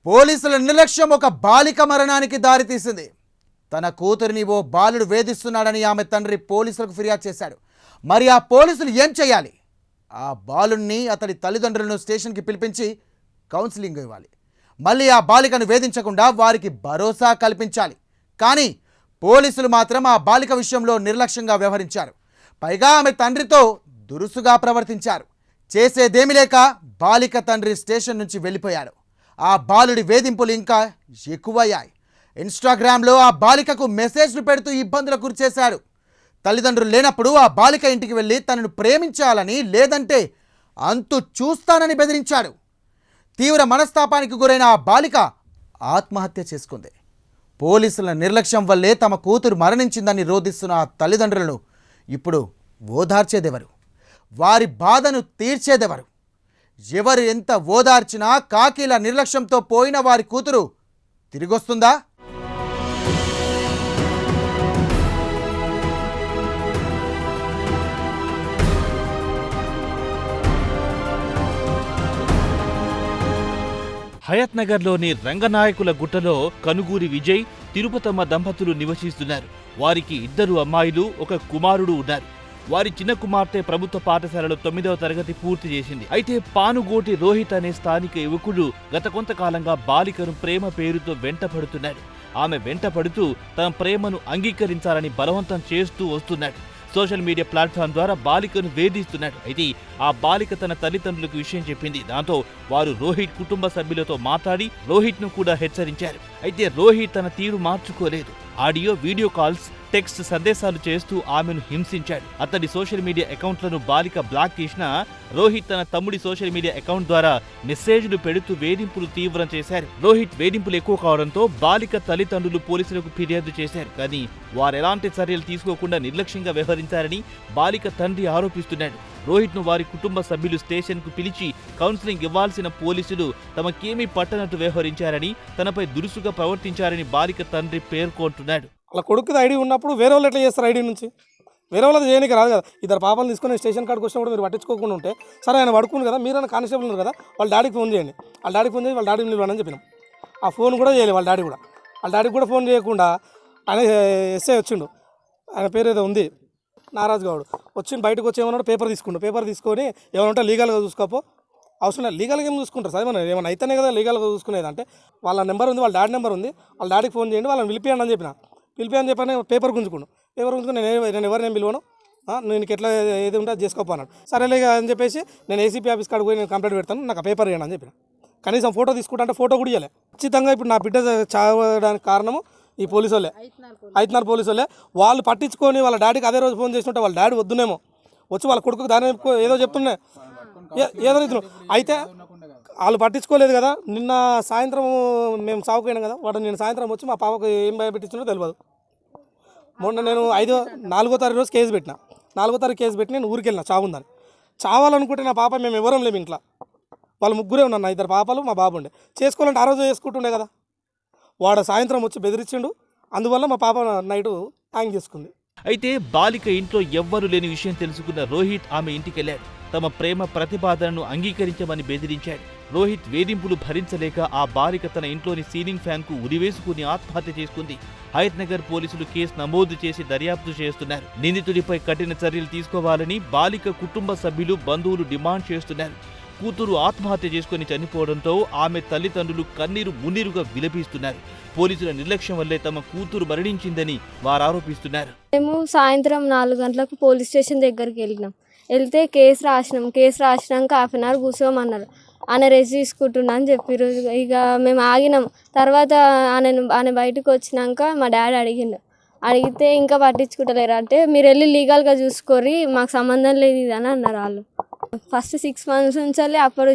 పోలీసుల నిర్లక్ష్యం ఒక బాలిక మరణానికి దారితీసింది. తన కూతురిని ఓ బాలుడు వేధిస్తున్నాడని ఆమె తండ్రి పోలీసులకు ఫిర్యాదు చేశాడు. మరి ఆ పోలీసులు ఏం చేయాలి? ఆ బాలుడిని అతడి తల్లిదండ్రులను స్టేషన్కి పిలిపించి కౌన్సిలింగ్ ఇవ్వాలి. మళ్ళీ ఆ బాలికను వేధించకుండా వారికి భరోసా కల్పించాలి. కానీ పోలీసులు మాత్రం ఆ బాలిక విషయంలో నిర్లక్ష్యంగా వ్యవహరించారు. పైగా ఆమె తండ్రితో దురుసుగా ప్రవర్తించారు. చేసేదేమీ లేక బాలిక తండ్రి స్టేషన్ నుంచి వెళ్ళిపోయాడు. ఆ బాలుడి వేధింపులు ఇంకా ఎక్కువయ్యాయి. ఇన్స్టాగ్రామ్లో ఆ బాలికకు మెసేజ్లు పెడుతూ ఇబ్బందులకు గురిచేశాడు. తల్లిదండ్రులు లేనప్పుడు ఆ బాలిక ఇంటికి వెళ్ళి తనను ప్రేమించాలని, లేదంటే అంతు చూస్తానని బెదిరించాడు. తీవ్ర మనస్తాపానికి గురైన ఆ బాలిక ఆత్మహత్య చేసుకుంది. పోలీసుల నిర్లక్ష్యం వల్లే తమ కూతురు మరణించిందని రోధిస్తున్న ఆ తల్లిదండ్రులను ఇప్పుడు ఓదార్చేదెవరు? వారి బాధను తీర్చేదెవరు? ఎవరు ఎంత ఓదార్చినా కాకీల నిర్లక్ష్యంతో పోయిన వారి కూతురు తిరిగొస్తుందా? హయత్ నగర్లోని రంగనాయకుల గుట్టలో కనుగూరి విజయ్, తిరుపతమ్మ దంపతులు నివసిస్తున్నారు. వారికి 2 అమ్మాయిలు, 1 కుమారుడు ఉన్నారు. వారి చిన్న కుమార్తె ప్రభుత్వ పాఠశాలలో 9వ తరగతి పూర్తి చేసింది. అయితే పానుగోటి రోహిత్ అనే స్థానిక యువకుడు గత కొంతకాలంగా బాలికను ప్రేమ పేరుతో వెంటపడుతున్నాడు. ఆమె వెంటపడుతూ తన ప్రేమను అంగీకరించాలని బలవంతం చేస్తూ వస్తున్నాడు. సోషల్ మీడియా ప్లాట్ఫామ్ ద్వారా బాలికను వేధిస్తున్నాడు. అయితే ఆ బాలిక తన తల్లిదండ్రులకు విషయం చెప్పింది. దాంతో వారు రోహిత్ కుటుంబ సభ్యులతో మాట్లాడి రోహిత్ ను కూడా హెచ్చరించారు. అయితే రోహిత్ తన తీరు మార్చుకోలేదు. ఆడియో, వీడియో కాల్స్, టెక్స్ట్ సందేశాలు చేస్తూ ఆమెను హింసించాడు. అతడి సోషల్ మీడియా అకౌంట్లను బాలిక బ్లాక్ చేసినా రోహిత్ తన తమ్ముడి సోషల్ మీడియా అకౌంట్ ద్వారా మెసేజ్లు పెడుతూ వేధింపులు తీవ్రం చేశారు. రోహిత్ వేధింపులు ఎక్కువ కావడంతో బాలిక తల్లిదండ్రులు పోలీసులకు ఫిర్యాదు చేశారు. కానీ వారెలాంటి చర్యలు తీసుకోకుండా నిర్లక్ష్యంగా వ్యవహరించారని బాలిక తండ్రి ఆరోపిస్తున్నాడు. రోహిత్ ను వారి కుటుంబ సభ్యులు స్టేషన్ కు పిలిచి కౌన్సిలింగ్ ఇవ్వాల్సిన పోలీసులు తమకేమీ పట్టనట్టు వ్యవహరించారని, తనపై దురుసుగా ప్రవర్తించారని బాలిక తండ్రి పేర్కొంటున్నాడు. అలా కొడుకుది ఐడి ఉన్నప్పుడు వేరే వాళ్ళు ఎట్లా చేస్తారు? ఐడి నుంచి వేరే వాళ్ళది చేయడానికి రాదు కదా. 2 పాపలు తీసుకొని స్టేషన్ కాడికి వచ్చినప్పుడు మీరు పట్టించుకోకుండా ఉంటే, సరే ఆయన పడుకుని కదా, మీరైనా కానిస్టేబుల్ ఉన్నారు కదా, వాళ్ళ డాడీకి ఫోన్ చేయండి. వాళ్ళ డాడీకి ఫోన్ చేసి వాళ్ళ డాడీని నిలవని చెప్పినాం. ఆ ఫోన్ కూడా చేయలేదు వాళ్ళ డాడీ కూడా. వాళ్ళ డాడీకి కూడా ఫోన్ చేయకుండా ఆయన ఎస్ఐ వచ్చిండు, ఆయన పేరు ఏదో ఉంది, నారాజు గౌడ్ వచ్చిండు. బయటకు వచ్చి ఏమన్నాడు, పేపర్ తీసుకొని ఏమన్నా లీగల్గా చూసుకోపో, అవసరం లేదు. లీగల్గా ఏం చూసుకుంటారు సార్? ఏమైనా అయితేనే కదా లీగల్గా చూసుకునేది. అంటే వాళ్ళ నెంబర్ ఉంది, వాళ్ళ డాడీ నెంబర్ ఉంది, వాళ్ళ డాడీకి ఫోన్ చేయండి, వాళ్ళని పిలిపియండి అని చెప్పని పేపర్ గుంజుకుని నేను ఎవరిని పిలువను, నేను ఎట్లా ఏది ఉంటే అది చేసుకోపో అన్నాడు. సరేలే అని చెప్పేసి నేను ఏసీపీ ఆఫీస్ కాడికి పోయి నేను కంప్లైంట్ పెడతాను, నాకు ఆ పేపర్ ఇవ్వండి అని చెప్పిన. కనీసం ఫోటో తీసుకుంటా అంటే ఫోటో కూడా ఇవ్వలే. ఖచ్చితంగా ఇప్పుడు నా బిడ్డ చావడానికి కారణము ఈ పోలీసు వాళ్ళే, ఐతనార్ పోలీసు వాళ్ళే. వాళ్ళు పట్టించుకొని వాళ్ళ డాడీకి అదే రోజు ఫోన్ చేస్తుంటే వాళ్ళ డాడీ వద్దునేమో వచ్చి వాళ్ళ కొడుకు దాని ఏదో చెప్తుండే, ఏదో రీతిలో. అయితే వాళ్ళు పట్టించుకోలేదు కదా. నిన్న సాయంత్రం మేము సాగుపోయినాం కదా, వాడు నేను సాయంత్రం వచ్చి మా పాపకు ఏం భయపెట్టించినో తెలియదు. మొన్న నేను 4వ తారీఖు రోజు కేసు పెట్టిన. 4వ తారీఖు కేసు పెట్టి నేను ఊరికి వెళ్ళిన చావుందని. చావాలనుకుంటే నా పాప మేము ఎవరం లేము ఇంట్లో, వాళ్ళు ముగ్గురే ఉన్నారు, నా 2 పాపలు మా బాబు ఉండే. చేసుకోవాలంటే ఆ రోజు చేసుకుంటుండే కదా. వాడు సాయంత్రం వచ్చి బెదిరించిండు, అందువల్ల మా పాప నైటు హ్యాంగ్ చేసుకుంది. అయితే బాలిక ఇంట్లో ఎవ్వరూ లేని విషయం తెలుసుకున్న రోహిత్ ఆమె ఇంటికెళ్లాడు. తమ ప్రేమ ప్రతిపాదనను అంగీకరించమని బెదిరించాడు. రోహిత్ వేధింపులు భరించలేక ఆ బాలిక తన ఇంట్లోని సీలింగ్ ఫ్యాన్ కు ఉరివేసుకుని ఆత్మహత్య చేసుకుంది. హయత్ నగర్ పోలీసులు కేసు నమోదు చేసి దర్యాప్తు చేస్తున్నారు. నిందితుడిపై కఠిన చర్యలు తీసుకోవాలని బాలిక కుటుంబ సభ్యులు, బంధువులు డిమాండ్ చేస్తున్నారు. కూతురు ఆత్మహత్య చేసుకుని చనిపోవడంతో ఆమె తల్లిదండ్రులు కన్నీరు మున్నీరుగా విలపిస్తున్నారు. పోలీసుల నిర్లక్ష్యం వల్లే తమ కూతురు మరణించిందని వారు ఆరోపిస్తున్నారు. మేము సాయంత్రం 4 గంటలకు పోలీస్ స్టేషన్ దగ్గరికి వెళ్తే కేసు రాసినాక 1/2 అవర్ కూర్చోమన్నారు. ఆయన రెస్ట్ తీసుకుంటున్నా అని చెప్పారు. ఇక మేము ఆగినాం. తర్వాత ఆయన బయటకు వచ్చినాక మా డాడీ అడిగితే ఇంకా పట్టించుకుంటలేరు. అంటే మీరు వెళ్ళి లీగల్గా చూసుకోరి, మాకు సంబంధం లేదు ఇది అని అన్నారు వాళ్ళు. ఫస్ట్ 6 months నుంచి అప్పుడు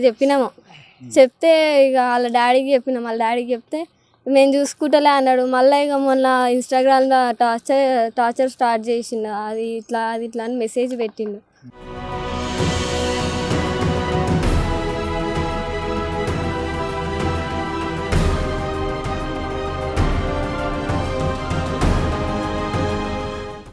చెప్తే ఇక వాళ్ళ డాడీకి చెప్తే మేము చూసుకుంటలే అన్నాడు. మళ్ళీ ఇక మొన్న ఇన్స్టాగ్రామ్లో టార్చర్ స్టార్ట్ చేసిండు. అది ఇట్లా అని మెసేజ్ పెట్టిండు.